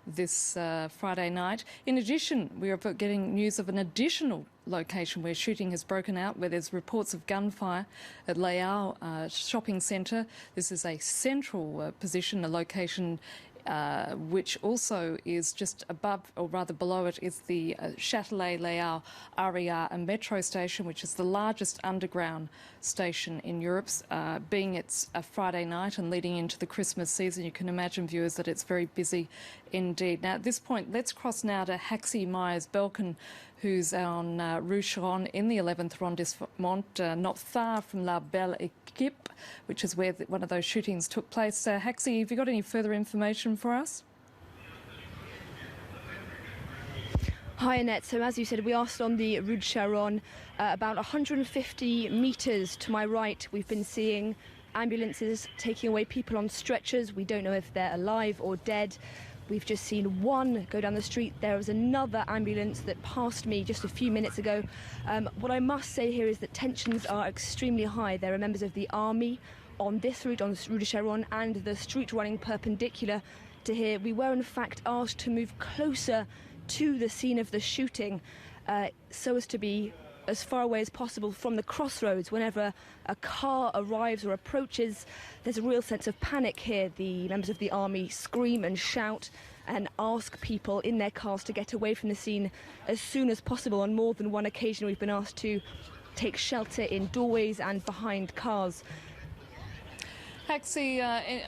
this Friday night. In addition, we are getting news of an additional location where shooting has broken out, where there's reports of gunfire at Leao shopping centre. This is a central position, a location which also is just above, or rather below it, is the Châtelet Leao RER and metro station, which is the largest underground station in Europe. Being it's a Friday night and leading into the Christmas season, you can imagine, viewers, that it's very busy indeed. Now, at this point, let's cross now to Haxi Myers-Belkin, who's on Rue Charonne in the 11th arrondissement, not far from La Belle Equipe, which is where one of those shootings took place. Haxi, have you got any further information for us? Hi Annette, so as you said, we are still on the Rue de Charonne. About 150 metres to my right, we've been seeing ambulances taking away people on stretchers. We don't know if they're alive or dead. We've just seen one go down the street. There was another ambulance that passed me just a few minutes ago. What I must say here is that tensions are extremely high. There are members of the army on this route, on the Rue de Charonne, and the street running perpendicular to here. We were in fact asked to move closer to the scene of the shooting so as to be as far away as possible from the crossroads. Whenever a car arrives or approaches, there's a real sense of panic here. The members of the army scream and shout and ask people in their cars to get away from the scene as soon as possible. On more than one occasion, we've been asked to take shelter in doorways and behind cars. Haxi,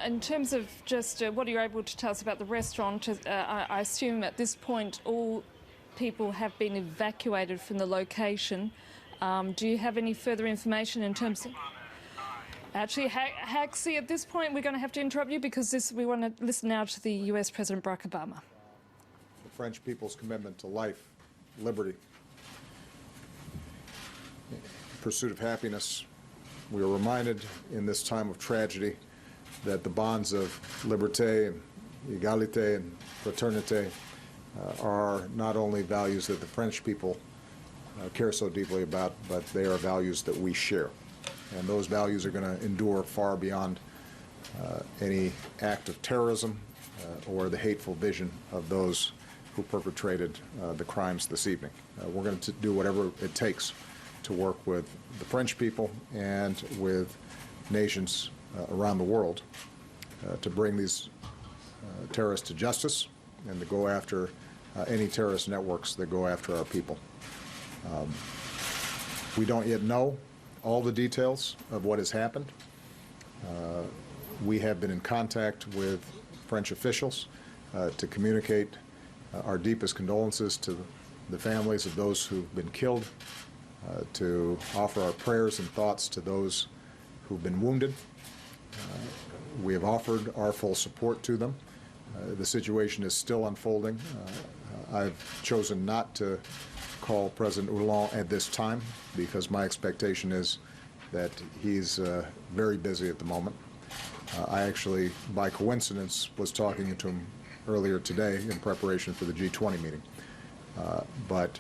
in terms of just what are you able to tell us about the restaurant? I assume at this point all people have been evacuated from the location. Do you have any further information in terms of... Actually, Haxi, at this point we're going to have to interrupt you because we want to listen now to the US President Barack Obama. The French people's commitment to life, liberty, pursuit of happiness. We are reminded in this time of tragedy that the bonds of liberté and égalité and fraternité are not only values that the French people care so deeply about, but they are values that we share. And those values are going to endure far beyond any act of terrorism or the hateful vision of those who perpetrated the crimes this evening. We're going to do whatever it takes to work with the French people and with nations around the world to bring these terrorists to justice and to go after any terrorist networks that go after our people. We don't yet know all the details of what has happened. We have been in contact with French officials to communicate our deepest condolences to the families of those who've been killed, to offer our prayers and thoughts to those who've been wounded. We have offered our full support to them. The situation is still unfolding. I've chosen not to call President Hollande at this time because my expectation is that he's very busy at the moment. I actually, by coincidence, was talking to him earlier today in preparation for the G20 meeting. But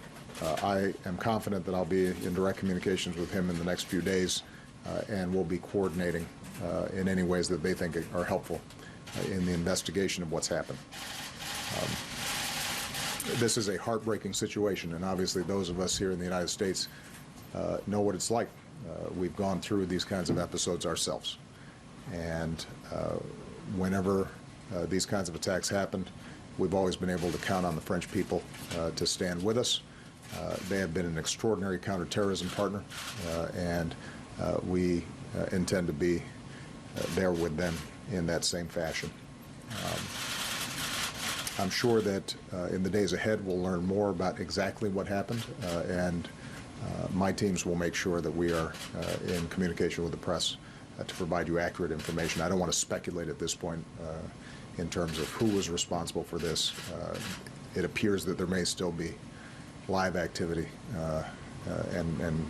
I am confident that I'll be in direct communications with him in the next few days, and we'll be coordinating in any ways that they think are helpful in the investigation of what's happened. This is a heartbreaking situation, and obviously those of us here in the United States know what it's like. We've gone through these kinds of episodes ourselves. And whenever these kinds of attacks happened, we've always been able to count on the French people to stand with us. They have been an extraordinary counterterrorism partner, and we intend to be there with them in that same fashion. I'm sure that in the days ahead we'll learn more about exactly what happened, and my teams will make sure that we are in communication with the press to provide you accurate information. I don't want to speculate at this point in terms of who was responsible for this. It appears that there may still be live activity and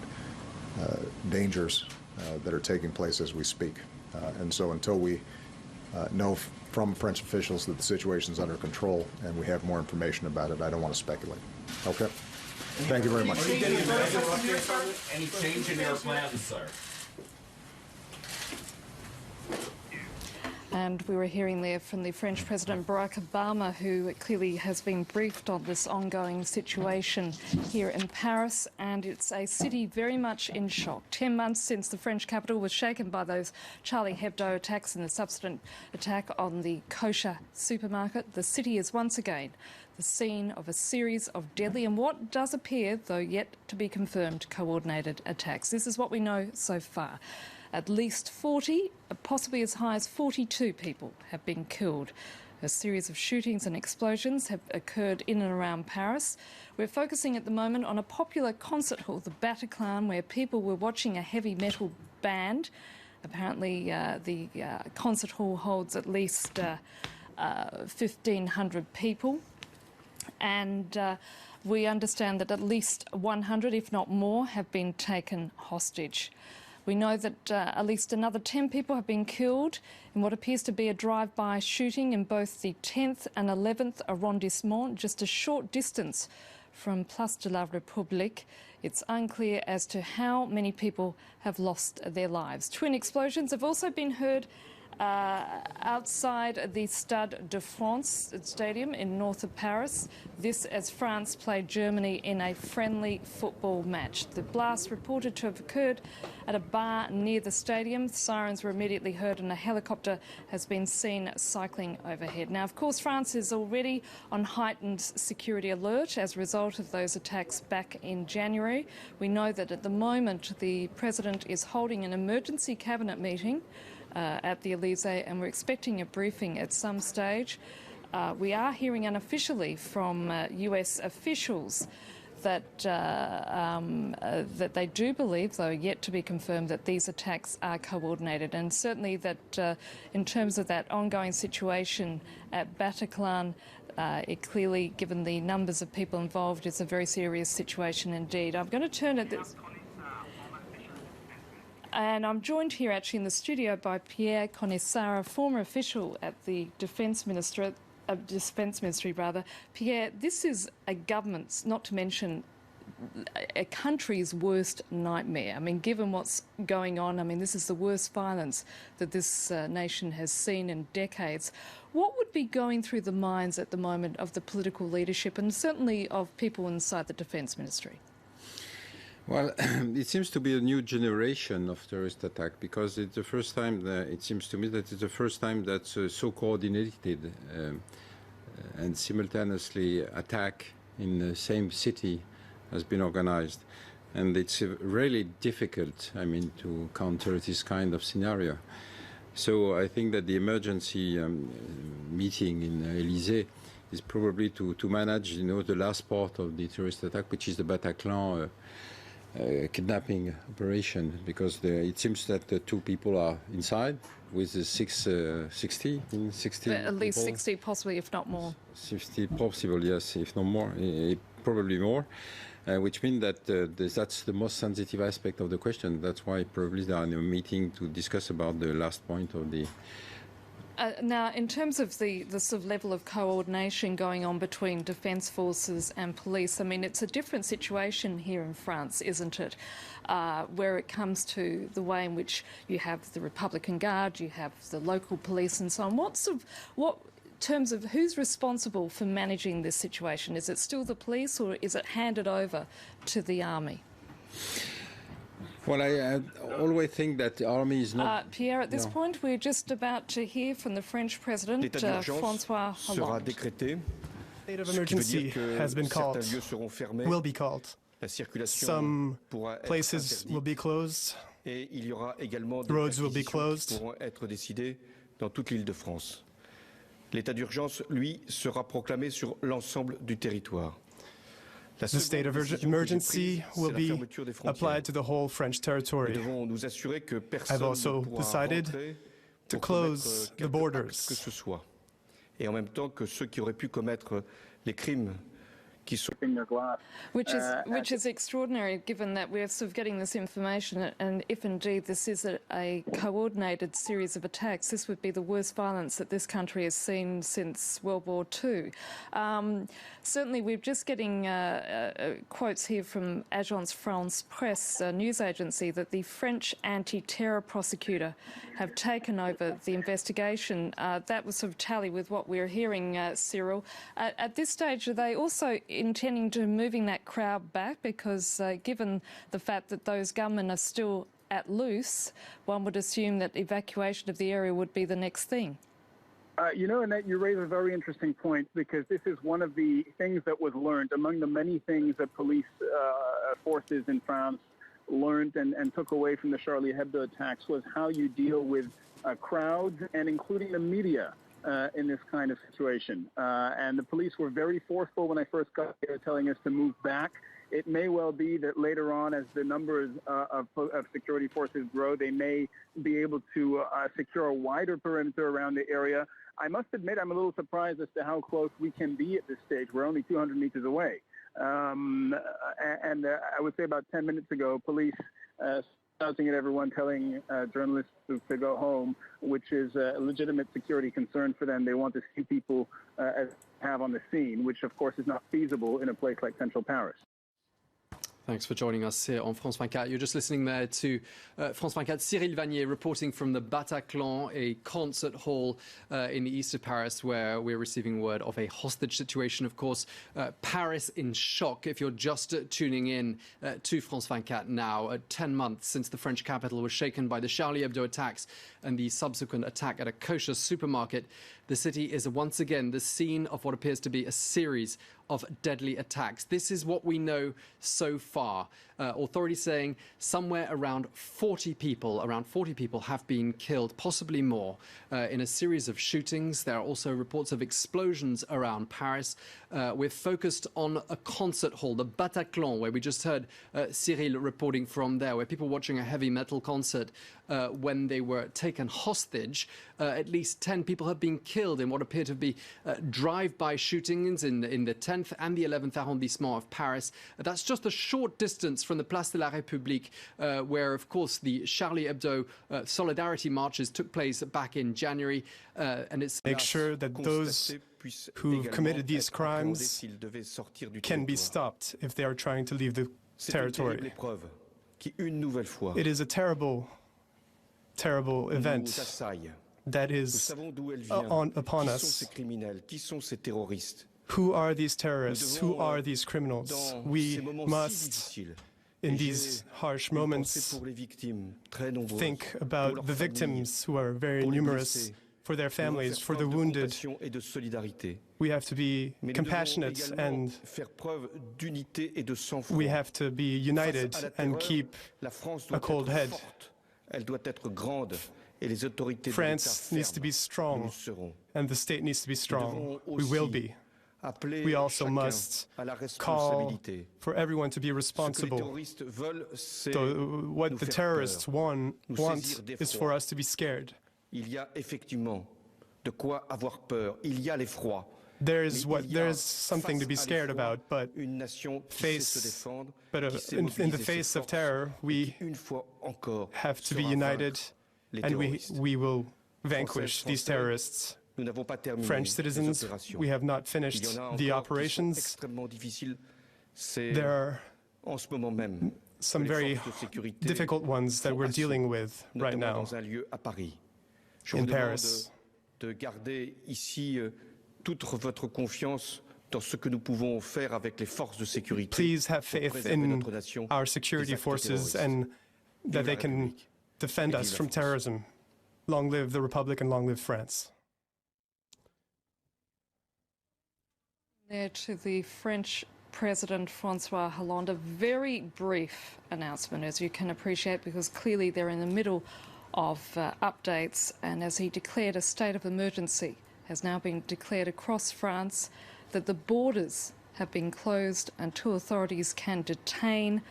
dangers that are taking place as we speak. And so until we know from French officials that the situation is under control and we have more information about it, I don't want to speculate. Okay? Thank you very much. Any change in your plans, sir? And we were hearing there from the French President Barack Obama, who clearly has been briefed on this ongoing situation here in Paris. And it's a city very much in shock. 10 months since the French capital was shaken by those Charlie Hebdo attacks and the subsequent attack on the kosher supermarket, the city is once again the scene of a series of deadly and what does appear, though yet to be confirmed, coordinated attacks. This is what we know so far. At least 40, possibly as high as 42 people have been killed. A series of shootings and explosions have occurred in and around Paris. We're focusing at the moment on a popular concert hall, the Bataclan, where people were watching a heavy metal band. Apparently the concert hall holds at least 1,500 people. And we understand that at least 100, if not more, have been taken hostage. We know that at least another 10 people have been killed in what appears to be a drive-by shooting in both the 10th and 11th arrondissement, just a short distance from Place de la République. It's unclear as to how many people have lost their lives. Twin explosions have also been heard outside the Stade de France stadium in north of Paris. This as France played Germany in a friendly football match. The blast reported to have occurred at a bar near the stadium. Sirens were immediately heard and a helicopter has been seen cycling overhead. Now, of course, France is already on heightened security alert as a result of those attacks back in January. We know that at the moment the President is holding an emergency cabinet meeting at the Elysee, and we're expecting a briefing at some stage. We are hearing unofficially from US officials that that they do believe, though yet to be confirmed, that these attacks are coordinated, and certainly that in terms of that ongoing situation at Bataclan, it clearly, given the numbers of people involved, is a very serious situation indeed. I'm going to turn at this. And I'm joined here actually in the studio by Pierre Conessara, former official at the Defence Ministry. Pierre, this is a government's, not to mention a country's worst nightmare. I mean, given what's going on, I mean, this is the worst violence that this nation has seen in decades. What would be going through the minds at the moment of the political leadership and certainly of people inside the Defence Ministry? Well, it seems to be a new generation of terrorist attack because it's the first time, it seems to me that it's the first time that so coordinated and simultaneously attack in the same city has been organized. And it's really difficult, I mean, to counter this kind of scenario. So I think that the emergency meeting in Elysée is probably to manage, you know, the last part of the terrorist attack, which is the Bataclan kidnapping operation, because it seems that the two people are inside with the 60 at least 60, possibly, if not more. 60 possible, yes, if not more, probably more, which means that that's the most sensitive aspect of the question. That's why probably they are in a meeting to discuss about the last point of the now, in terms of the sort of level of coordination going on between defence forces and police, I mean, it's a different situation here in France, isn't it? Where it comes to the way in which you have the Republican Guard, you have the local police and so on. What in terms of who's responsible for managing this situation? Is it still the police or is it handed over to the army? Well, I always think that the army is not... Pierre, at this point, we're just about to hear from the French President, François Hollande. State of emergency has been called, will be called. Some places will be closed, roads will be closed. L'état d'urgence, lui, sera proclamé sur l'ensemble du territoire. The state of emergency will be applied to the whole French territory. I've also decided to close the borders. Et en même temps que ceux qui auraient pu commettre les crimes qui sont... Which is extraordinary, given that we're sort of getting this information, and if indeed this is a coordinated series of attacks, this would be the worst violence that this country has seen since World War II. Certainly, we're just getting quotes here from Agence France-Presse, a news agency, that the French anti-terror prosecutor have taken over the investigation. That was sort of tally with what we're hearing, Cyril. At this stage, are they also intending to moving that crowd back? Because given the fact that those gunmen are still at loose, one would assume that evacuation of the area would be the next thing. You know, Annette, you raise a very interesting point, because this is one of the things that was learned. Among the many things that police forces in France learned and took away from the Charlie Hebdo attacks was how you deal with crowds, and including the media in this kind of situation. And the police were very forceful when I first got there, telling us to move back. It may well be that later on, as the numbers of security forces grow, they may be able to secure a wider perimeter around the area. I must admit, I'm a little surprised as to how close we can be at this stage. We're only 200 meters away. And I would say about 10 minutes ago, police shouting at everyone, telling journalists to go home, which is a legitimate security concern for them. They want to see people have on the scene, which of course is not feasible in a place like central Paris. Thanks for joining us here on France 24. You're just listening there to France 24. Cyril Vanier reporting from the Bataclan, a concert hall in the east of Paris, where we're receiving word of a hostage situation. Of course, Paris in shock. If you're just tuning in to France 24 now, 10 months since the French capital was shaken by the Charlie Hebdo attacks and the subsequent attack at a kosher supermarket, the city is once again the scene of what appears to be a series of deadly attacks. This is what we know so far. Authorities saying somewhere around 40 people have been killed, possibly more, in a series of shootings. There are also reports of explosions around Paris. We're focused on a concert hall, the Bataclan, where we just heard Cyril reporting from there, where people watching a heavy metal concert when they were taken hostage. At least 10 people have been killed in what appear to be drive-by shootings in the 10th and the 11th arrondissement of Paris. That's just a short distance from the Place de la République, where, of course, the Charlie Hebdo solidarity marches took place back in January. And it's make sure that those who've committed these crimes can be stopped if they are trying to leave the territory. It is a terrible, terrible event that is upon us. Who are these terrorists? Who are these criminals? We must, in these harsh moments, think about the victims, who are very numerous, for their families, for the wounded. We have to be compassionate, and we have to be united and keep a cold head. France needs to be strong, and the state needs to be strong. We will be. We also must call for everyone to be responsible. What the terrorists want is for us to be scared. There is something to be scared about, but in the face of terror, we have to be united, and we will vanquish these terrorists. French citizens, we have not finished the operations. There are some very difficult ones that we're dealing with right now in Paris. Please have faith in our security forces and that they can defend us from terrorism. Long live the Republic and long live France. There to the French President Francois Hollande, a very brief announcement, as you can appreciate, because clearly they're in the middle of updates, and as he declared, a state of emergency has now been declared across France, that the borders have been closed until authorities can detain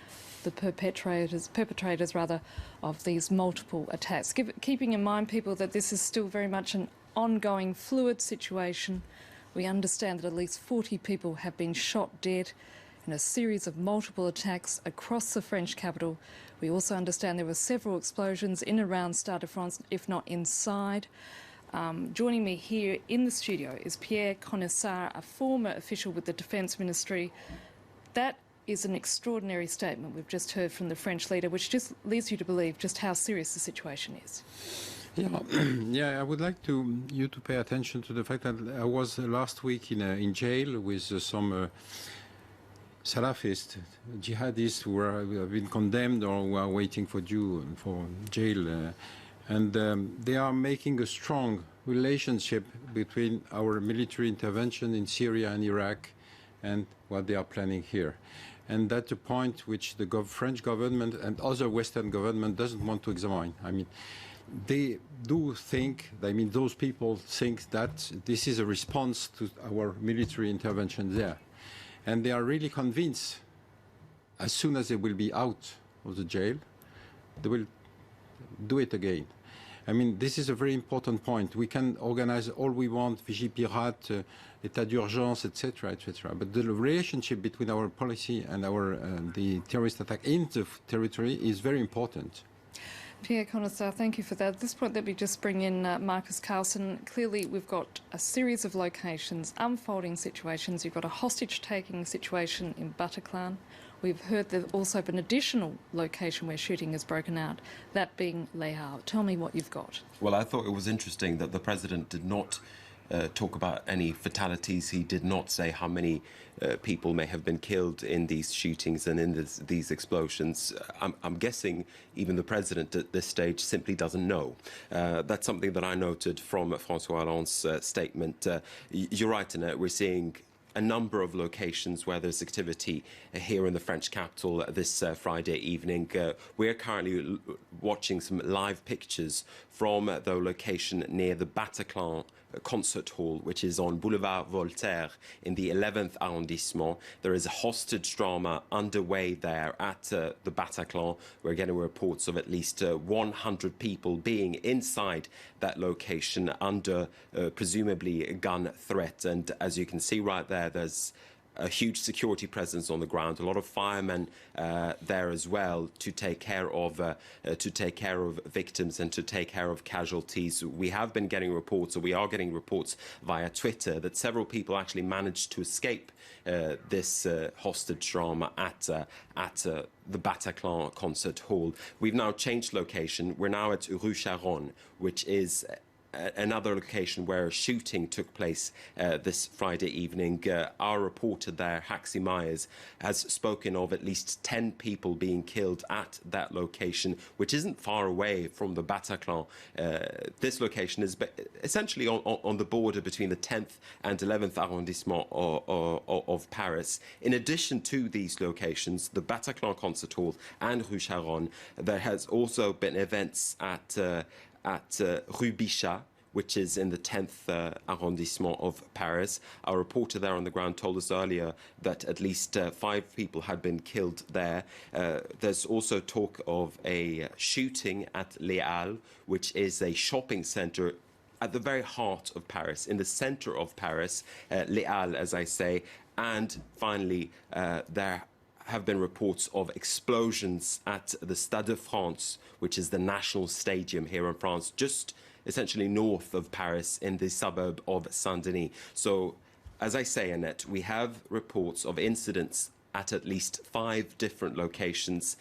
the perpetrators of these multiple attacks. Keeping in mind, people, that this is still very much an ongoing fluid situation. We understand that at least 40 people have been shot dead in a series of multiple attacks across the French capital. We also understand there were several explosions in and around Stade de France, if not inside. Joining me here in the studio is Pierre Conessart, a former official with the Defence Ministry. That is an extraordinary statement we've just heard from the French leader, which just leads you to believe just how serious the situation is. Yeah, I would like you to pay attention to the fact that I was last week in jail with some Salafist jihadists who have been condemned or who are waiting for jail. And they are making a strong relationship between our military intervention in Syria and Iraq and what they are planning here. And that's a point which the French government and other Western government doesn't want to examine. I mean, they do think, those people think that this is a response to our military intervention there. And they are really convinced, as soon as they will be out of the jail, they will do it again. I mean, this is a very important point. We can organize all we want, Vigipirate, état d'urgence, etc., etc. But the relationship between our policy and the terrorist attack in the territory is very important. Pierre Conessart, thank you for that. At this point, let me just bring in Marcus Carlson. Clearly, we've got a series of locations, unfolding situations. You've got a hostage-taking situation in Bataclan. We've heard there's also an additional location where shooting has broken out, that being Les Halles. Tell me what you've got. Well, I thought it was interesting that the President did not talk about any fatalities. He did not say how many people may have been killed in these shootings and in these explosions. I'm guessing even the President at this stage simply doesn't know. That's something that I noted from François Hollande's statement. You're right, Annette, we're seeing a number of locations where there's activity here in the French capital this Friday evening. We're currently watching some live pictures from the location near the Bataclan concert hall, which is on Boulevard Voltaire in the 11th arrondissement. There is a hostage drama underway there at the Bataclan. We're getting reports of at least 100 people being inside that location under presumably a gun threat. And as you can see right there, there's a huge security presence on the ground, a lot of firemen there as well to take care of victims and to take care of casualties. We have been getting reports, or we are getting reports via Twitter, that several people actually managed to escape this hostage drama at the Bataclan concert hall. We've now changed location. We're now at Rue Charonne, which is another location where a shooting took place this Friday evening. Our reporter there, Haxi Myers, has spoken of at least 10 people being killed at that location, which isn't far away from the Bataclan. This location is essentially on the border between the 10th and 11th arrondissement of Paris. In addition to these locations, the Bataclan Concert Hall and Rue Charonne, there has also been events at Rue Bichat, which is in the 10th arrondissement of Paris. Our reporter there on the ground told us earlier that at least 5 people had been killed there. There's also talk of a shooting at Les Halles, which is a shopping centre at the very heart of Paris, in the centre of Paris, Les Halles, as I say. And finally, there have been reports of explosions at the Stade de France, which is the national stadium here in France, just essentially north of Paris in the suburb of Saint-Denis. So, as I say, Annette, we have reports of incidents at least 5 different locations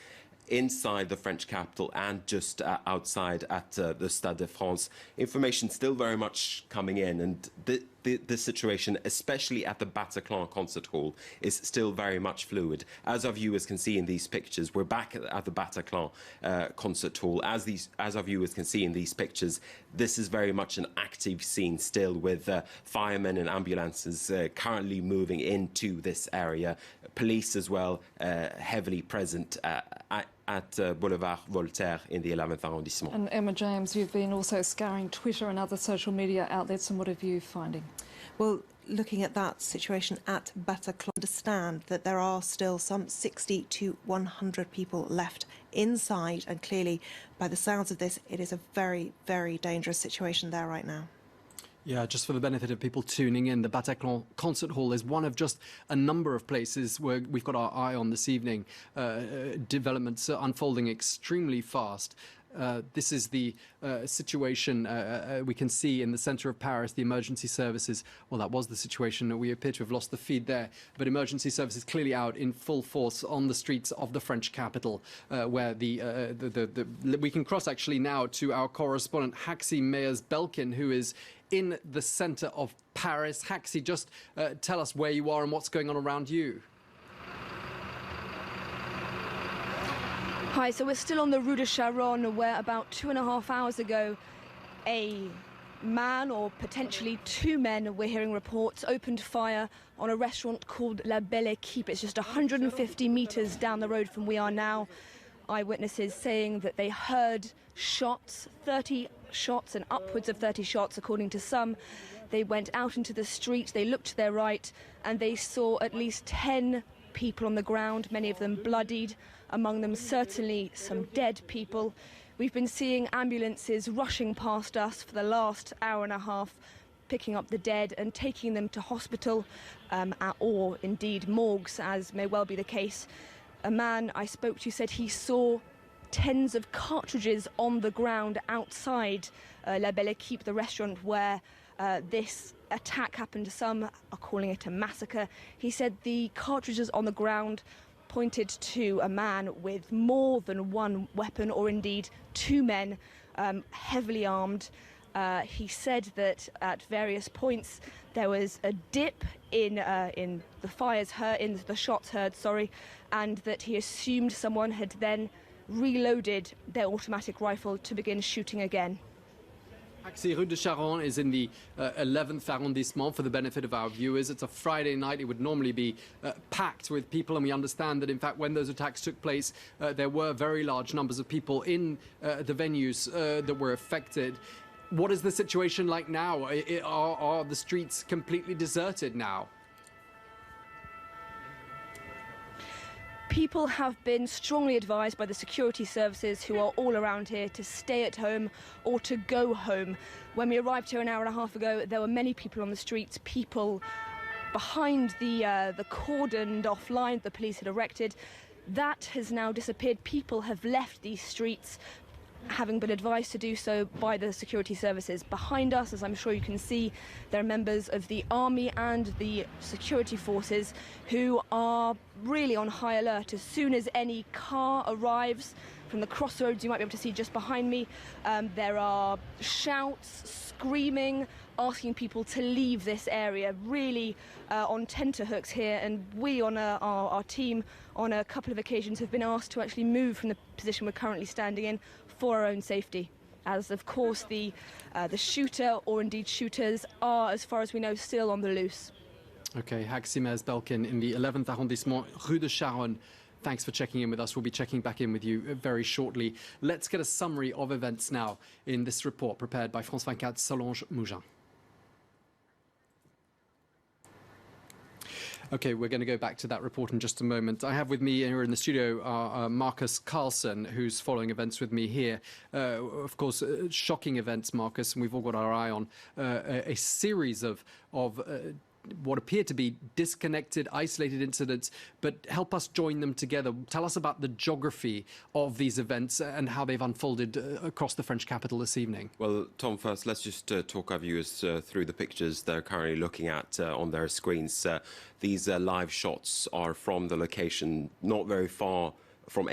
inside the French capital and just outside at the Stade de France. Information still very much coming in, and the situation, especially at the Bataclan Concert Hall, is still very much fluid. As our viewers can see in these pictures, we're back at the Bataclan Concert Hall. As our viewers can see in these pictures, this is very much an active scene still, with firemen and ambulances currently moving into this area. Police as well, heavily present at Boulevard Voltaire in the 11th arrondissement. And Emma James, you've been also scouring Twitter and other social media outlets, and what have you finding? Well, looking at that situation at Bataclan, understand that there are still some 60 to 100 people left inside, and clearly, by the sounds of this, it is a very, very dangerous situation there right now. Yeah, just for the benefit of people tuning in, the Bataclan Concert Hall is one of just a number of places where we've got our eye on this evening. Developments are unfolding extremely fast. This is the situation we can see in the centre of Paris, the emergency services. Well, that was the situation. We appear to have lost the feed there. But emergency services clearly out in full force on the streets of the French capital, where we can cross actually now to our correspondent, Haxi Meyers-Belkin, who is in the centre of Paris. Haxi, just tell us where you are and what's going on around you. Hi, so we're still on the Rue de Charonne, where about 2.5 hours ago, a man, or potentially two men, we're hearing reports, opened fire on a restaurant called La Belle Équipe. It's just 150 metres down the road from where we are now. Eyewitnesses saying that they heard shots, 30 shots and upwards of 30 shots, according to some. They went out into the street, they looked to their right, and they saw at least 10 people on the ground, many of them bloodied, among them certainly some dead people. We've been seeing ambulances rushing past us for the last hour and a half, picking up the dead and taking them to hospital, or indeed morgues, as may well be the case. A man I spoke to said he saw tens of cartridges on the ground outside La Belle Équipe, the restaurant where this attack happened. Some are calling it a massacre. He said the cartridges on the ground pointed to a man with more than one weapon, or indeed two men, heavily armed. He said that at various points there was a dip in the fires heard, in the shots heard, and that he assumed someone had then reloaded their automatic rifle to begin shooting again. Haxi, Rue de Charonne is in the 11th arrondissement. For the benefit of our viewers, it's a Friday night. It would normally be packed with people, and we understand that, in fact, when those attacks took place, there were very large numbers of people in the venues that were affected. What is the situation like now? Are the streets completely deserted now? People have been strongly advised by the security services, who are all around here, to stay at home or to go home. When we arrived here an hour and a half ago, there were many people on the streets, people behind the cordoned off line the police had erected. That has now disappeared. People have left these streets, having been advised to do so by the security services. Behind us, as I'm sure you can see, there are members of the army and the security forces who are really on high alert. As soon as any car arrives from the crossroads, you might be able to see just behind me, there are shouts, screaming, asking people to leave this area, really on tenterhooks here. And we on our team on a couple of occasions have been asked to actually move from the position we're currently standing in for our own safety, as of course the shooter, or indeed shooters, are, as far as we know, still on the loose. Okay, Haxi Meyers-Belkin in the 11th arrondissement, Rue de Charonne. Thanks for checking in with us. We'll be checking back in with you very shortly. Let's get a summary of events now in this report prepared by France 24's Solange Mougin. Okay, we're going to go back to that report in just a moment. I have with me here in the studio Marcus Carlson, who's following events with me here. Of course, shocking events, Marcus, and we've all got our eye on a series of what appear to be disconnected, isolated incidents, but help us join them together. Tell us about the geography of these events and how they've unfolded across the French capital this evening. Well, Tom, first, let's just talk our viewers through the pictures they're currently looking at on their screens. These live shots are from the location not very far from the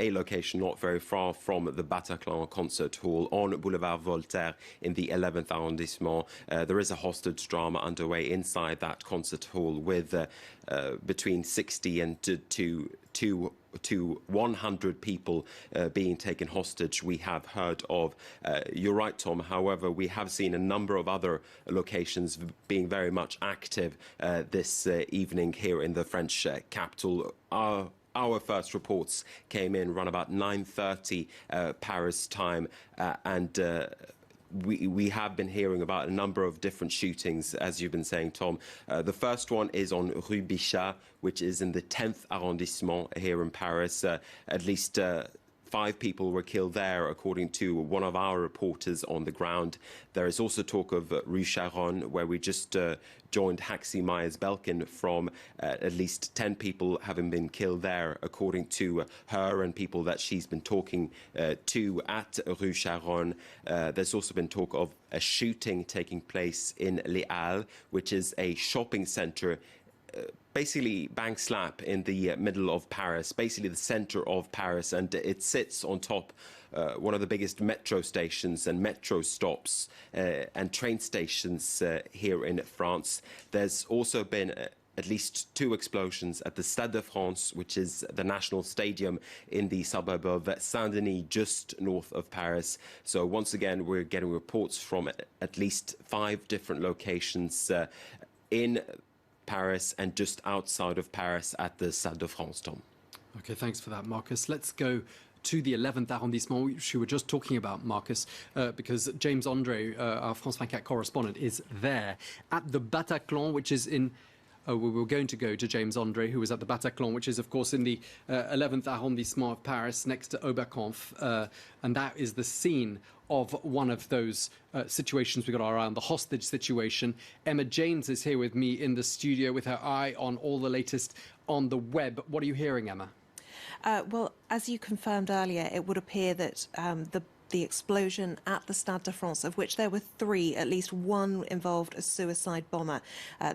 Bataclan Concert Hall on Boulevard Voltaire in the 11th arrondissement. There is a hostage drama underway inside that concert hall with between 60 and to 100 people being taken hostage. We have heard of. You're right, Tom. However, we have seen a number of other locations being very much active this evening here in the French capital. Our first reports came in around about 9:30 Paris time, and we have been hearing about a number of different shootings, as you've been saying, Tom. The first one is on Rue Bichat, which is in the 10th arrondissement here in Paris. At least 5 people were killed there, according to one of our reporters on the ground. There is also talk of Rue Charonne, where we just joined Haxi Myers-Belkin from at least 10 people having been killed there, according to her and people that she's been talking to at Rue Charonne. There's also been talk of a shooting taking place in Les Halles, which is a shopping centre basically bang slap in the middle of Paris, basically the center of Paris, and it sits on top one of the biggest metro stations and metro stops and train stations here in France. There's also been at least 2 explosions at the Stade de France, which is the national stadium in the suburb of Saint-Denis, just north of Paris. So once again, we're getting reports from at least 5 different locations in Paris and just outside of Paris at the Stade de France, Tom. Okay, thanks for that, Marcus. Let's go to the 11th arrondissement, which we were just talking about, Marcus, because James Andre, our France 24 correspondent, is there at the Bataclan, which is in... we were going to go to James Andre, who was at the Bataclan, which is, of course, in the 11th arrondissement of Paris, next to Oberkampf, and that is the scene of one of those situations we got around, the hostage situation. Emma James is here with me in the studio with her eye on all the latest on the web. What are you hearing, Emma? Well, as you confirmed earlier, it would appear that the explosion at the Stade de France, of which there were 3, at least one involved a suicide bomber.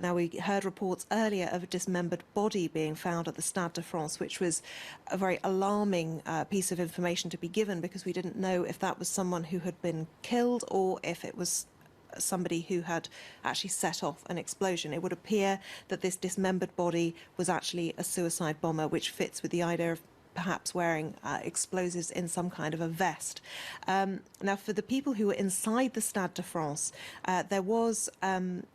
Now, we heard reports earlier of a dismembered body being found at the Stade de France, which was a very alarming piece of information to be given, because we didn't know if that was someone who had been killed or if it was somebody who had actually set off an explosion. It would appear that this dismembered body was actually a suicide bomber, which fits with the idea of perhaps wearing explosives in some kind of a vest. Now, for the people who were inside the Stade de France, there was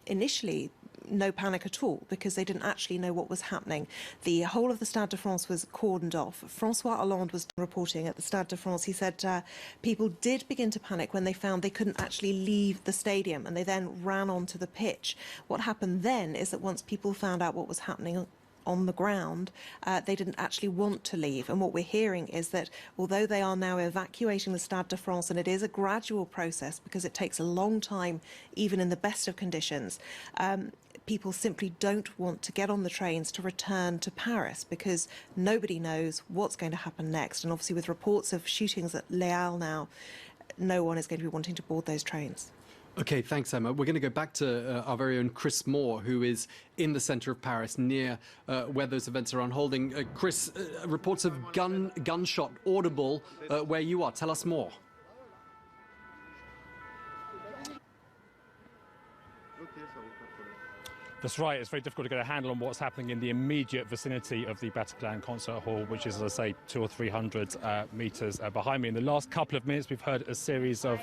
initially no panic at all, because they didn't actually know what was happening. The whole of the Stade de France was cordoned off. François Hollande was reporting at the Stade de France. He said people did begin to panic when they found they couldn't actually leave the stadium, and they then ran onto the pitch. What happened then is that once people found out what was happening on the ground, they didn't actually want to leave. And what we're hearing is that although they are now evacuating the Stade de France, and it is a gradual process because it takes a long time, even in the best of conditions, people simply don't want to get on the trains to return to Paris because nobody knows what's going to happen next. And obviously with reports of shootings at Les Halles now, no one is going to be wanting to board those trains. Okay, thanks, Emma. We're going to go back to our very own Chris Moore, who is in the centre of Paris, near where those events are unfolding. Chris, reports of gunshot audible where you are. Tell us more. That's right. It's very difficult to get a handle on what's happening in the immediate vicinity of the Bataclan Concert Hall, which is, as I say, 200 or 300 metres behind me. In the last couple of minutes, we've heard a series of